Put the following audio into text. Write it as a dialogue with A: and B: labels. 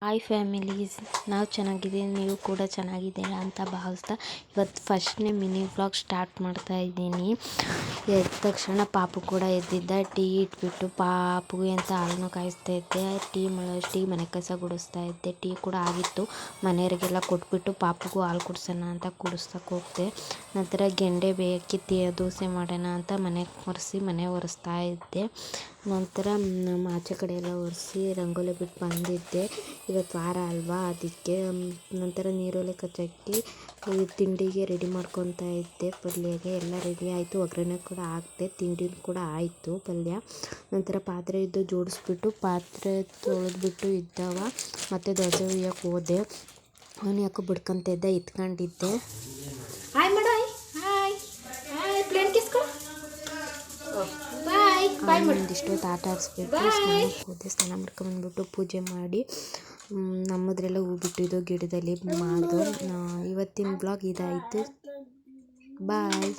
A: Hi families, ನಾವು ಚೆನ್ನಾಗಿದ್ದೀವಿ, ನೀವು ಕೂಡ ಚೆನ್ನಾಗಿದ್ದೀರಾ ಅಂತ ಭಾವಿಸ್ತಾ ಇವತ್ತು ಫಸ್ಟ್ನೇ ಮಿನಿ ವ್ಲಾಗ್ ಸ್ಟಾರ್ಟ್ ಮಾಡ್ತಾ ಇದ್ದೀನಿ. ಎದ್ದ ತಕ್ಷಣ ಪಾಪು ಕೂಡ ಎದ್ದಿದ್ದ. ಟೀ ಇಟ್ಬಿಟ್ಟು ಪಾಪುಗೆ ಅಂತ ಹಾಲನ್ನು ಕಾಯಿಸ್ತಾ ಇದ್ದೆ. ಟೀ ಮನೆ ಕಸ ಗುಡಿಸ್ತಾ ಇದ್ದೆ. ಟೀ ಕೂಡ ಆಗಿತ್ತು. ಮನೆಯವರಿಗೆಲ್ಲ ಕೊಟ್ಬಿಟ್ಟು ಪಾಪುಗೂ ಹಾಲು ಕುಡಿಸೋಣ ಅಂತ ಕುಡಿಸ್ತಕ್ಕೆ ಹೋಗ್ದೆ. ನಂತರ ಗೆಂಡೆ ಬೇಯಕ್ಕೆ ದೋಸೆ ಮಾಡೋಣ ಅಂತ ಮನೆ ಒರೆಸ್ತಾ ಇದ್ದೆ. ನಂತರ ನಮ್ಮ ಆಚೆ ಕಡೆ ಎಲ್ಲ ಒರೆಸಿ ರಂಗೋಲಿ ಬಿಟ್ಟು ಬಂದಿದ್ದೆ. ಇವತ್ತು ವಾರ ಅಲ್ವಾ, ಅದಕ್ಕೆ. ನಂತರ ನೀರೊಲೆ ಕಚ್ಚಾಕಿ ತಿಂಡಿಗೆ ರೆಡಿ ಮಾಡ್ಕೊತಾ ಇದ್ದೆ. ಪಲ್ಯಗೆ ಎಲ್ಲ ರೆಡಿ ಆಯಿತು. ಒಗ್ಗರಣೆ ಕೂಡ ಹಾಕಿದೆ. ತಿಂಡಿ ಕೂಡ ಆಯಿತು, ಪಲ್ಯ. ನಂತರ ಪಾತ್ರೆ ಇದ್ದು ಜೋಡಿಸ್ಬಿಟ್ಟು ಪಾತ್ರೆ ತೊಳೆದ್ಬಿಟ್ಟು ಇದ್ದವ ಮತ್ತು ದೋಸೆ ಹುಯ್ಯಕ್ಕೆ ಹೋದೆ. ಅವನು ಯಾಕೋ ಬಿಡ್ಕೊಂತ ಇದ್ದೆ, ಇತ್ಕೊಂಡಿದ್ದೆ.
B: ಹಾಯ್ ಮಾಡು, ಹಾಯ್ ಹಾಯ್ ಪ್ಲೇನ್ ಕಿಸ್ಕೊ, ಬಾಯ್ ಬಾಯ್ ಮಾಡು.
A: ಒಂದಿಷ್ಟೊತ್ತು ಆಟ ಆಡಿಸ್ಬಿಟ್ಟು ಸ್ನಾನಕ್ಕೆ ಹೋದೆ. ಸ್ನಾನ ಮಾಡ್ಕೊಂಬಂದ್ಬಿಟ್ಟು ಪೂಜೆ ಮಾಡಿ ನಮ್ಮದ್ರೆಲ್ಲ ಹೂ ಬಿಟ್ಟಿದ್ದು ಗಿಡದಲ್ಲಿ ಮಾಡಿದ್ರು. ಇವತ್ತಿನ ಬ್ಲಾಗ್ ಇದಾಯಿತು. ಬಾಯ್.